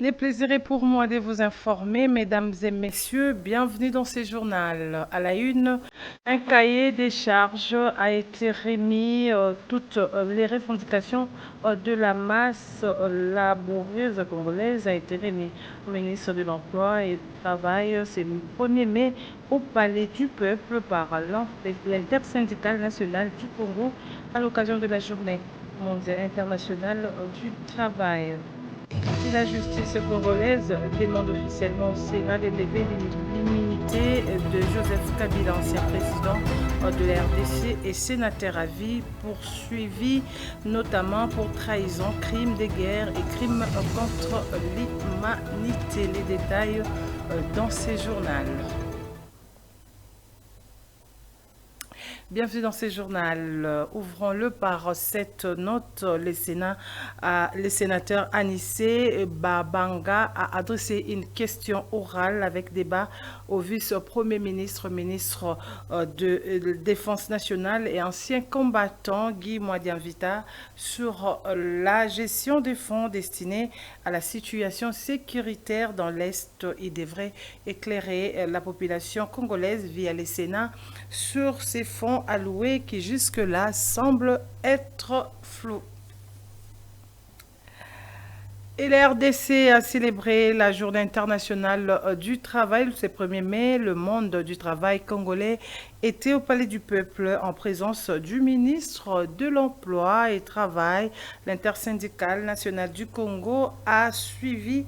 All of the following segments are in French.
Le plaisir est pour moi de vous informer, mesdames et messieurs, bienvenue dans ce journal. À la une, un cahier des charges a été remis, toutes les revendications de la masse laborieuse congolaise a été remis au ministre de l'Emploi et du Travail. C'est le 1er mai au Palais du Peuple par l'intersyndicale nationale du Congo à l'occasion de la journée mondiale internationale du travail. Si la justice congolaise demande officiellement au Sénat de lever l'immunité de Joseph Kabila, ancien président de la RDC et sénateur à vie, poursuivi notamment pour trahison, crimes de guerre et crimes contre l'humanité. Les détails dans ces journaux. Bienvenue dans ce journal. Ouvrons-le par cette note. Le sénateur Anissé Babanga a adressé une question orale avec débat au vice-premier ministre, ministre de Défense nationale et ancien combattant Guy Mwadianvita sur la gestion des fonds destinés à la situation sécuritaire dans l'Est. Il devrait éclairer la population congolaise via les Sénats sur ces fonds alloués qui jusque-là semblent être flous. Et la RDC a célébré la Journée internationale du travail le 1er mai. Le monde du travail congolais était au Palais du Peuple en présence du ministre de l'Emploi et Travail. L'intersyndicale nationale du Congo a saisi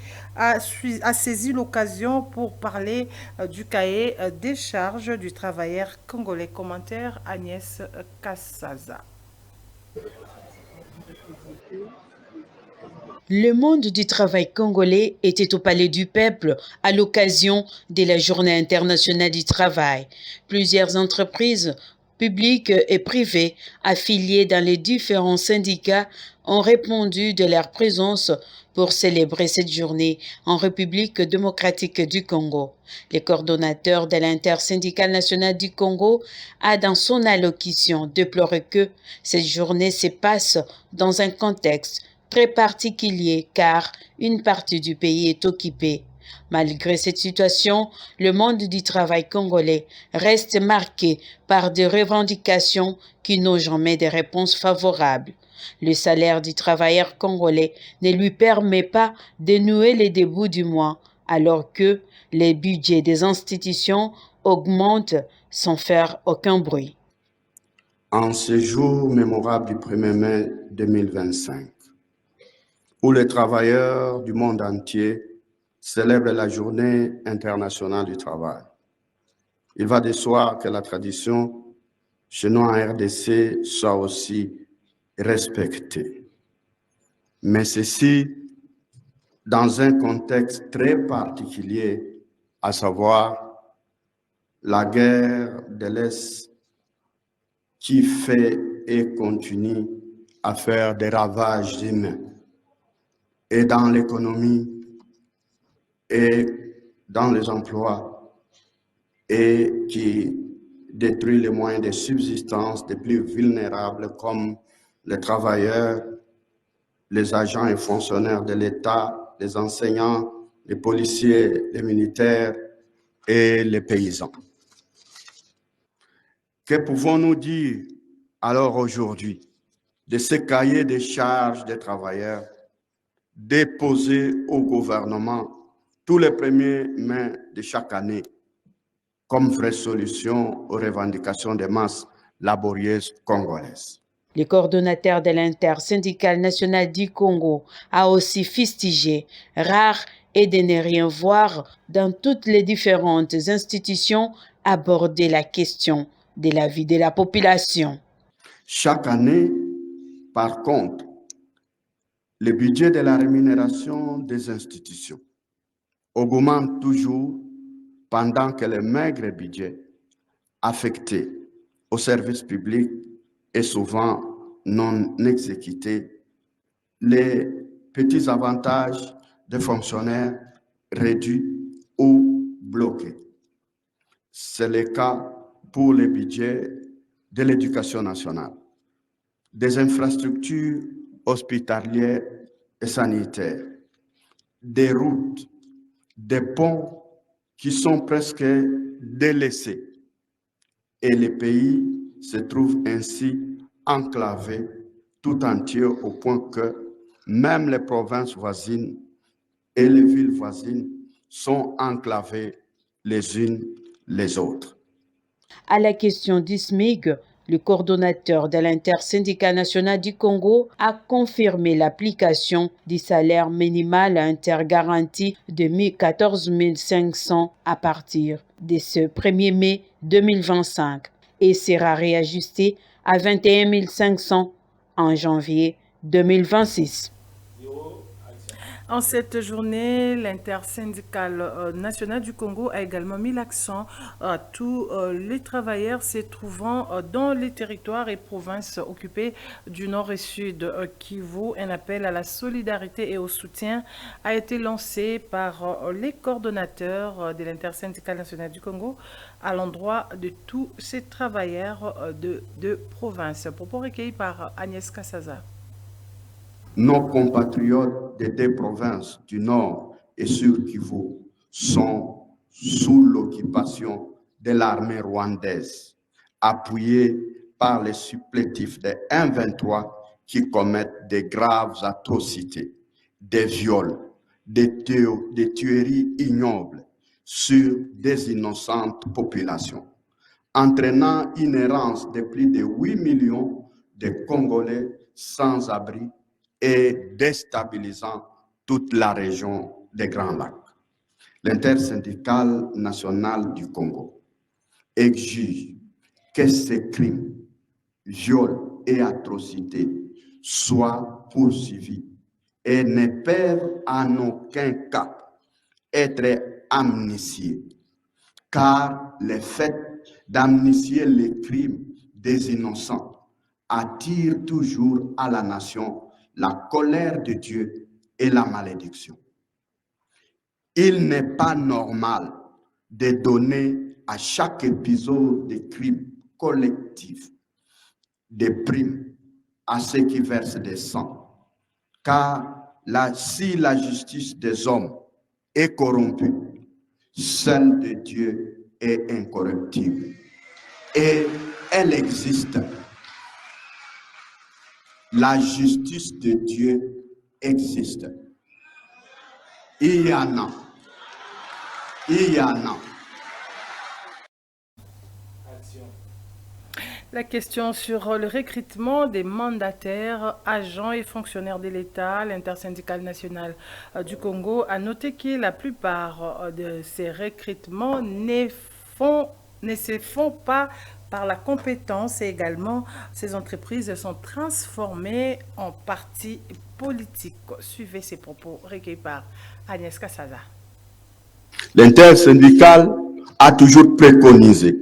l'occasion pour parler du cahier des charges du travailleur congolais. Commentaire Agnès Kassaza. Le monde du travail congolais était au Palais du Peuple à l'occasion de la Journée internationale du travail. Plusieurs entreprises publiques et privées affiliées dans les différents syndicats ont répondu de leur présence pour célébrer cette journée en République démocratique du Congo. Le coordonnateur de l'intersyndicale nationale du Congo a dans son allocution déploré que cette journée se passe dans un contexte très particulier car une partie du pays est occupée. Malgré cette situation, le monde du travail congolais reste marqué par des revendications qui n'ont jamais de réponses favorables. Le salaire du travailleur congolais ne lui permet pas de nouer les débuts du mois, alors que les budgets des institutions augmentent sans faire aucun bruit. En ce jour mémorable du 1er mai 2025, où les travailleurs du monde entier célèbrent la Journée internationale du travail, il va de soi que la tradition chez nous en RDC soit aussi respectée. Mais ceci dans un contexte très particulier, à savoir la guerre de l'Est qui fait et continue à faire des ravages humains et dans l'économie et dans les emplois et qui détruit les moyens de subsistance des plus vulnérables comme les travailleurs, les agents et fonctionnaires de l'État, les enseignants, les policiers, les militaires et les paysans. Que pouvons-nous dire alors aujourd'hui de ce cahier des charges des travailleurs déposé au gouvernement tous les 1er mai de chaque année comme vraie solution aux revendications des masses laborieuses congolaises? Le coordonnateur de l'intersyndicale nationale du Congo a aussi fustigé, rare et de ne rien voir dans toutes les différentes institutions aborder la question de la vie de la population. Chaque année, par contre, le budget de la rémunération des institutions augmente toujours pendant que le maigre budget affecté aux services publics est souvent non exécuté. Les petits avantages des fonctionnaires réduits ou bloqués. C'est le cas pour les budgets de l'éducation nationale, des infrastructures hospitalières et sanitaires, des routes, des ponts qui sont presque délaissés. Et le pays se trouve ainsi enclavé tout entier au point que même les provinces voisines et les villes voisines sont enclavées les unes les autres. À la question d'ISMIG, le coordonnateur de l'intersyndicat national du Congo a confirmé l'application du salaire minimal intergaranti de 14 500 à partir de ce 1er mai 2025 et sera réajusté à 21 500 en janvier 2026. En cette journée, l'intersyndicale nationale du Congo a également mis l'accent à tous les travailleurs se trouvant dans les territoires et provinces occupées du nord et sud Kivu. Un appel à la solidarité et au soutien a été lancé par les coordonnateurs de l'intersyndicale nationale du Congo à l'endroit de tous ces travailleurs de province. Propos recueillis par Agnès Kassaza. Nos compatriotes des deux provinces du Nord et Sud Kivu sont sous l'occupation de l'armée rwandaise, appuyée par les supplétifs des M23 qui commettent de graves atrocités, des viols, des tueries ignobles sur des innocentes populations, entraînant une errance de plus de 8 millions de Congolais sans abri et déstabilisant toute la région des Grands Lacs. L'intersyndicale nationale du Congo exige que ces crimes, viols et atrocités soient poursuivis et ne peuvent en aucun cas être amnistiés, car le fait d'amnistier les crimes des innocents attire toujours à la nation la colère de Dieu et la malédiction. Il n'est pas normal de donner à chaque épisode de crime collectif des primes à ceux qui versent des sangs, car si la justice des hommes est corrompue, celle de Dieu est incorruptible et elle existe. La justice de Dieu existe. Il y en a. Il y en a. La question sur le recrutement des mandataires, agents et fonctionnaires de l'État, l'intersyndicale nationale du Congo a noté que la plupart de ces recrutements ne se font pas par la compétence et également ces entreprises sont transformées en partis politiques. Suivez ces propos recueillis par Agnès Kassaza. L'intersyndicale a toujours préconisé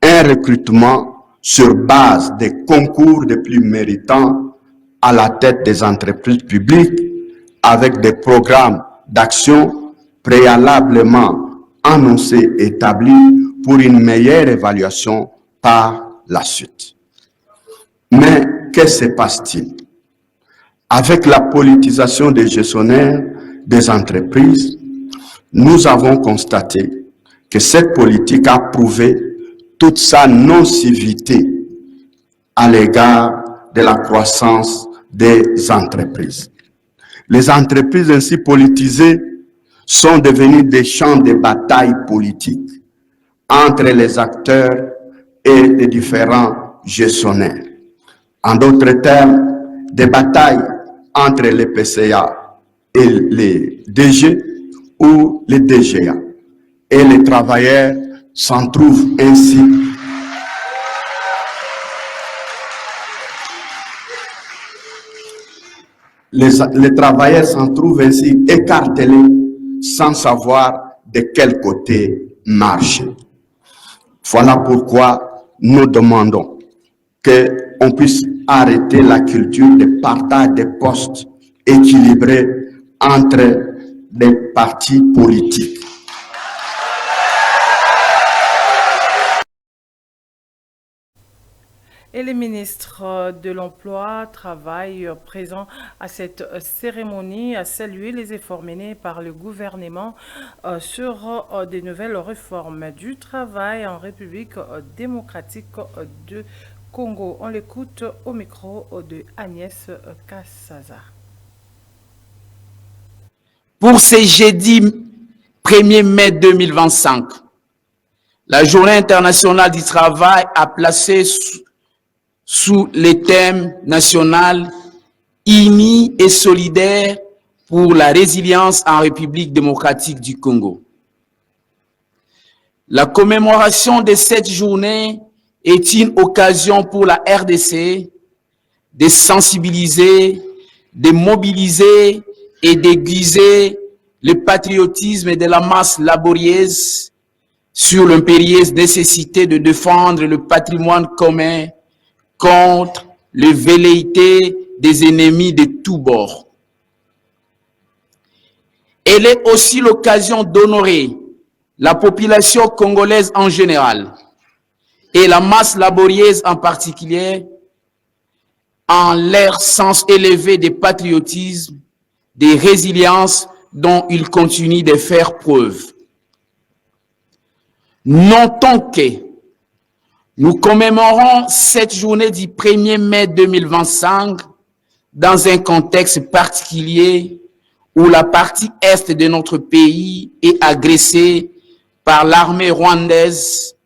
un recrutement sur base des concours des plus méritants à la tête des entreprises publiques avec des programmes d'action préalablement annoncés et établis pour une meilleure évaluation par la suite. Mais que se passe-t-il? Avec la politisation des gestionnaires des entreprises, nous avons constaté que cette politique a prouvé toute sa nocivité à l'égard de la croissance des entreprises. Les entreprises ainsi politisées sont devenues des champs de bataille politiques entre les acteurs et les différents gestionnaires. En d'autres termes, des batailles entre les PCA et les DG ou les DGA. Et les travailleurs s'en trouvent ainsi les travailleurs s'en trouvent ainsi écartelés sans savoir de quel côté marcher. Voilà pourquoi nous demandons qu'on puisse arrêter la culture de partage des postes équilibrés entre les partis politiques. Et les ministres de l'Emploi, Travail présents à cette cérémonie a salué les efforts menés par le gouvernement sur des nouvelles réformes du travail en République démocratique de Congo. On l'écoute au micro de Agnès Kassaza. Pour ce jeudi 1er mai 2025, la Journée internationale du travail a placé sous le thème national unis et solidaires pour la résilience en République démocratique du Congo. La commémoration de cette journée est une occasion pour la RDC de sensibiliser, de mobiliser et d'aiguiser le patriotisme de la masse laborieuse sur l'impérieuse nécessité de défendre le patrimoine commun contre les velléités des ennemis de tous bords. Elle est aussi l'occasion d'honorer la population congolaise en général et la masse laborieuse en particulier en leur sens élevé de patriotisme, de résilience dont ils continuent de faire preuve. Notons que nous commémorons cette journée du 1er mai 2025 dans un contexte particulier où la partie est de notre pays est agressée par l'armée rwandaise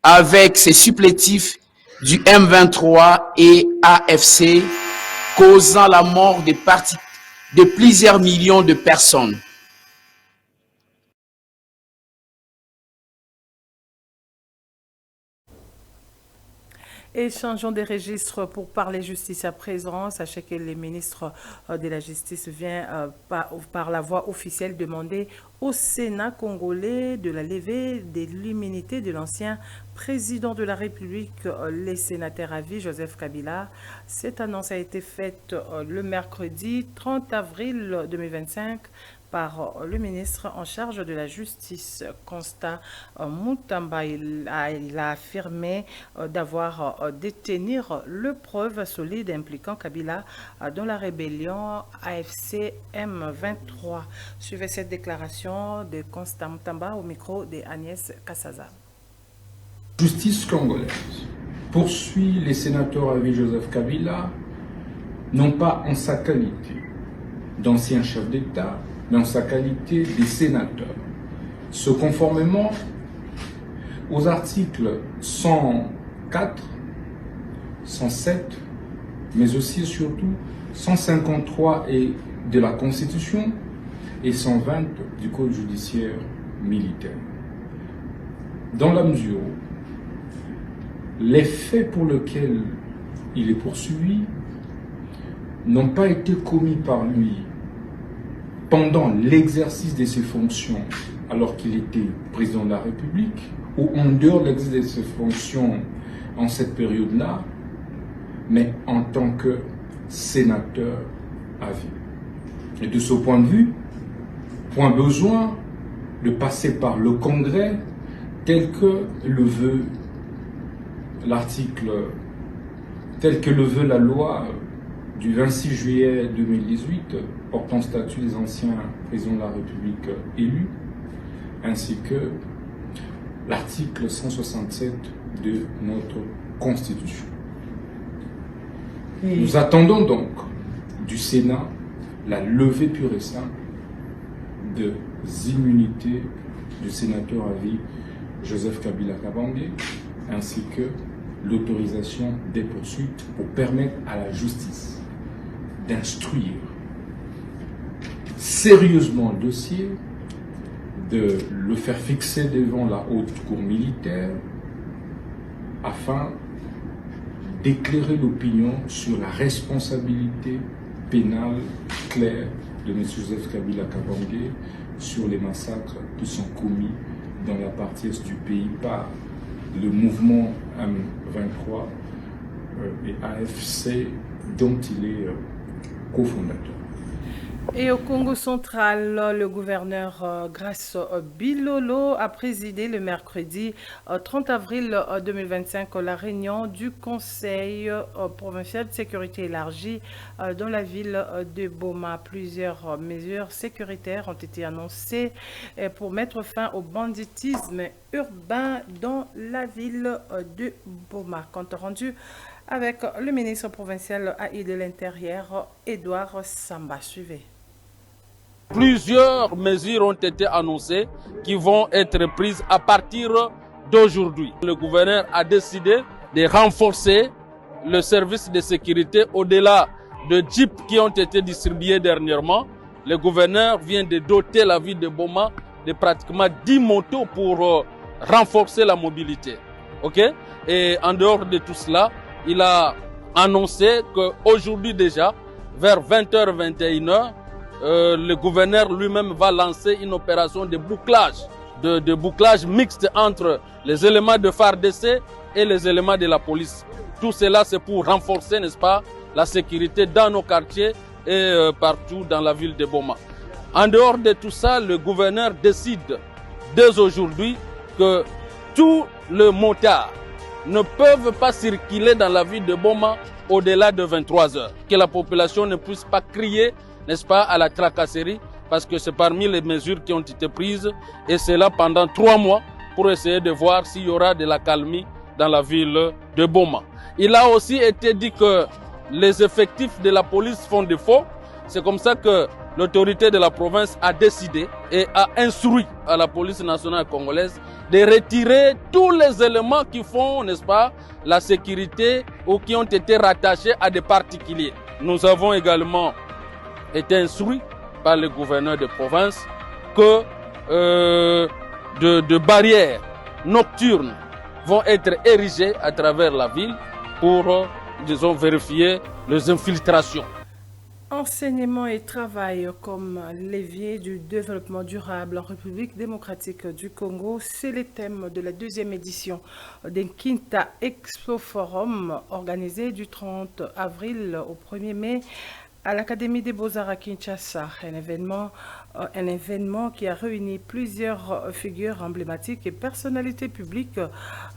avec ses supplétifs du M23 et AFC, causant la mort de plusieurs millions de personnes. Et changeons de registre pour parler justice à présent. Sachez que le ministre de la Justice vient par la voie officielle demander au Sénat congolais de la levée de l'immunité de l'ancien président de la République, le sénateur à vie Joseph Kabila. Cette annonce a été faite le mercredi 30 avril 2025 par le ministre en charge de la Justice, Constant Mutamba. Il a affirmé d'avoir détenu le preuve solide impliquant Kabila dans la rébellion AFC M23. Suivez cette déclaration de Constant Mutamba au micro de Agnès Kassaza. Justice congolaise poursuit les sénateurs à vie Joseph Kabila, non pas en sa qualité d'ancien chef d'État, mais en sa qualité de sénateur. Ce conformément aux articles 104, 107, mais aussi et surtout 153 de la Constitution et 120 du Code judiciaire militaire. Dans la mesure où les faits pour lesquels il est poursuivi n'ont pas été commis par lui pendant l'exercice de ses fonctions alors qu'il était président de la République ou en dehors de l'exercice de ses fonctions en cette période-là, mais en tant que sénateur à vie. Et de ce point de vue, point besoin de passer par le Congrès tel que le veut l'article, tel que le veut la loi du 26 juillet 2018 portant statut des anciens présidents de la République élus, ainsi que l'article 167 de notre Constitution. Nous attendons donc du Sénat la levée pure et simple des immunités du sénateur à vie Joseph Kabila Kabange, ainsi que l'autorisation des poursuites pour permettre à la justice d'instruire sérieusement le dossier, de le faire fixer devant la haute cour militaire afin d'éclairer l'opinion sur la responsabilité pénale claire de M. Joseph Kabila Kabange sur les massacres qui sont commis dans la partie est du pays par le mouvement M23 et AFC dont il est cofondateur. Et au Congo central, le gouverneur Grace Bilolo a présidé le mercredi 30 avril 2025 la réunion du Conseil provincial de sécurité élargie dans la ville de Boma. Plusieurs mesures sécuritaires ont été annoncées pour mettre fin au banditisme urbain dans la ville de Boma. Compte rendu avec le ministre provincial AI de l'Intérieur, Edouard Samba. Suivez. Plusieurs mesures ont été annoncées qui vont être prises à partir d'aujourd'hui. Le gouverneur a décidé de renforcer le service de sécurité au-delà de jeeps qui ont été distribués dernièrement. Le gouverneur vient de doter la ville de Boma de pratiquement 10 motos pour renforcer la mobilité. Okay? Et en dehors de tout cela, il a annoncé qu'aujourd'hui déjà, vers 20h, 21h, le gouverneur lui-même va lancer une opération de bouclage mixte entre les éléments de FARDC et les éléments de la police. Tout cela, c'est pour renforcer, n'est-ce pas, la sécurité dans nos quartiers et partout dans la ville de Boma. En dehors de tout ça, le gouverneur décide dès aujourd'hui que tous les motards ne peuvent pas circuler dans la ville de Boma au-delà de 23 heures. Que la population ne puisse pas crier, n'est-ce pas, à la tracasserie, parce que c'est parmi les mesures qui ont été prises, et c'est là pendant 3 mois pour essayer de voir s'il y aura de la calmie dans la ville de Boma. Il a aussi été dit que les effectifs de la police font défaut. C'est comme ça que l'autorité de la province a décidé et a instruit à la police nationale congolaise de retirer tous les éléments qui font, n'est-ce pas, la sécurité ou qui ont été rattachés à des particuliers. Nous avons également été instruit par le gouverneur de province que de barrières nocturnes vont être érigées à travers la ville pour, disons, vérifier les infiltrations. Enseignement et travail comme levier du développement durable en République démocratique du Congo, c'est le thème de la 2e édition d'un Kinta Expo Forum organisé du 30 avril au 1er mai à l'Académie des Beaux-Arts à Kinshasa, un événement qui a réuni plusieurs figures emblématiques et personnalités publiques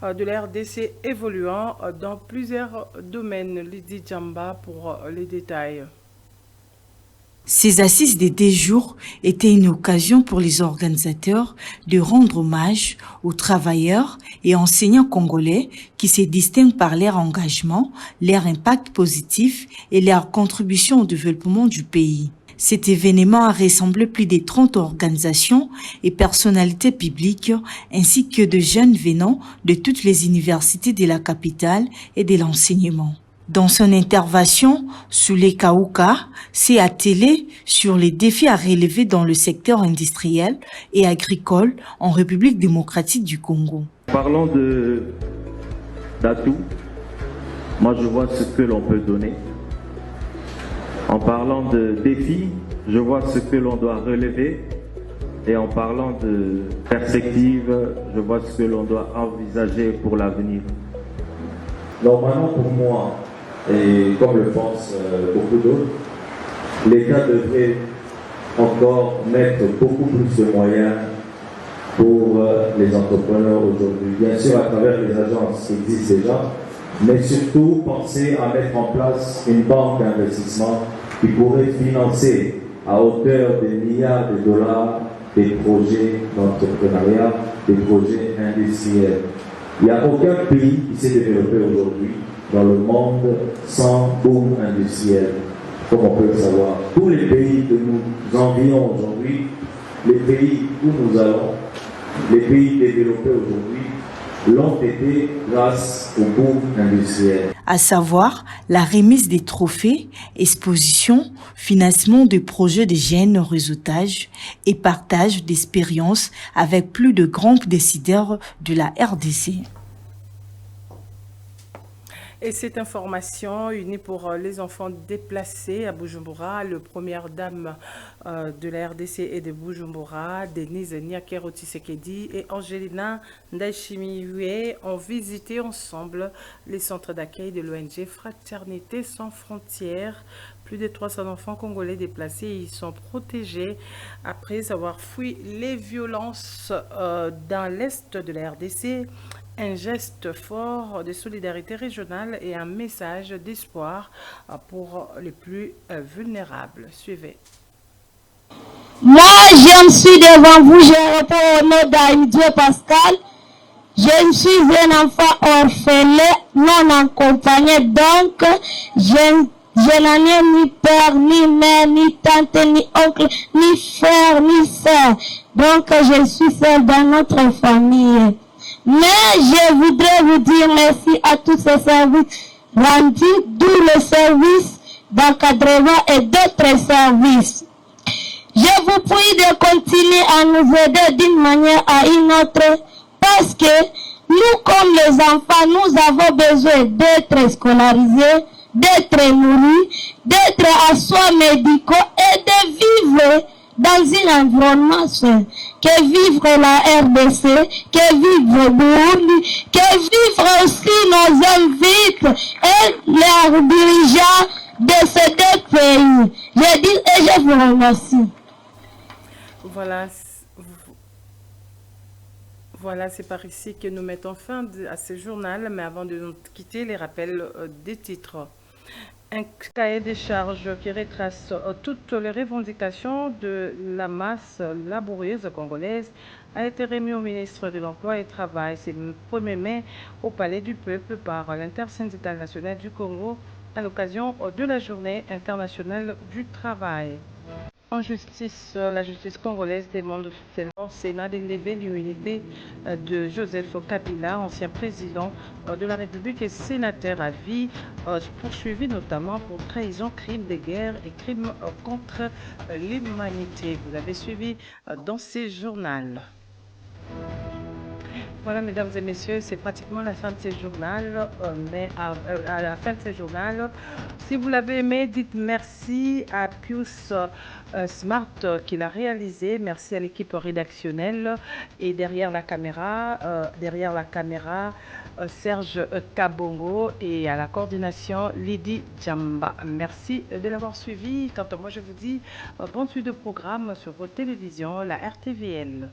de la RDC évoluant dans plusieurs domaines. Lydie Djamba pour les détails. Ces assises des 10 jours étaient une occasion pour les organisateurs de rendre hommage aux travailleurs et enseignants congolais qui se distinguent par leur engagement, leur impact positif et leur contribution au développement du pays. Cet événement a rassemblé plus de 30 organisations et personnalités publiques ainsi que de jeunes venant de toutes les universités de la capitale et de l'enseignement. Dans son intervention, Soulé Kaouka s'est attelé sur les défis à relever dans le secteur industriel et agricole en République démocratique du Congo. Parlons d'atouts. Moi, je vois ce que l'on peut donner. En parlant de défis, je vois ce que l'on doit relever. Et en parlant de perspectives, je vois ce que l'on doit envisager pour l'avenir. Normalement, pour moi, et comme le pensent beaucoup d'autres, l'État devrait encore mettre beaucoup plus de moyens pour les entrepreneurs aujourd'hui. Bien sûr, à travers les agences qui existent déjà, mais surtout penser à mettre en place une banque d'investissement qui pourrait financer à hauteur de milliards de dollars des projets d'entrepreneuriat, des projets industriels. Il n'y a aucun pays qui s'est développé aujourd'hui dans le monde sans boom industriel, comme on peut le savoir. Tous les pays que nous envions aujourd'hui, les pays où nous allons, les pays développés aujourd'hui, l'ont été grâce au boom industriel. À savoir la remise des trophées, expositions, financement de projets de jeunes réseautage et partage d'expériences avec plus de grands décideurs de la RDC. Et cette information unie pour les enfants déplacés à Bujumbura, le première dame de la RDC et de Bujumbura, Denise Nyakero Tshisekedi et Angelina Ndayishimiye ont visité ensemble les centres d'accueil de l'ONG Fraternité sans frontières. Plus de 300 enfants congolais déplacés y sont protégés après avoir fui les violences dans l'est de la RDC. Un geste fort de solidarité régionale et un message d'espoir pour les plus vulnérables. Suivez. Moi, je me suis devant vous, je réponds au nom d'Aïdieu Pascal. Je suis un enfant orphelin, non accompagné, donc je n'en ai ni père, ni mère, ni tante, ni oncle, ni frère, ni sœur. Donc je suis seule dans notre famille. Mais je voudrais vous dire merci à tous ces services rendus, d'où le service d'encadrement et d'autres services. Je vous prie de continuer à nous aider d'une manière à une autre, parce que nous, comme les enfants, nous avons besoin d'être scolarisés, d'être nourris, d'être à soins médicaux et de vivre dans un environnement sain. Que vivre la RDC, que vivre Burundi, que vivre aussi nos invités et leurs dirigeants de ces deux pays. Je dis et je vous remercie. Voilà, c'est par ici que nous mettons fin à ce journal, mais avant de nous quitter, les rappels des titres. Un cahier des charges qui retrace toutes les revendications de la masse laborieuse congolaise a été remis au ministre de l'Emploi et du Travail. C'est le 1er mai au Palais du Peuple par l'Intersyndicale nationale du Congo à l'occasion de la Journée internationale du travail. En justice, la justice congolaise demande officiellement au Sénat d'élever l'immunité de Joseph Kabila, ancien président de la République et sénateur à vie, poursuivi notamment pour trahison, crime de guerre et crime contre l'humanité. Vous avez suivi dans ces journaux. Voilà, mesdames et messieurs, c'est pratiquement la fin de ce journal. Mais à la fin de ce journal, si vous l'avez aimé, dites merci à Pius Smart qui l'a réalisé. Merci à l'équipe rédactionnelle. Et derrière la caméra, Serge Kabongo et à la coordination Lydie Djamba. Merci de l'avoir suivi. Quant à moi, je vous dis bonne suite de programme sur vos télévisions, la RTVL.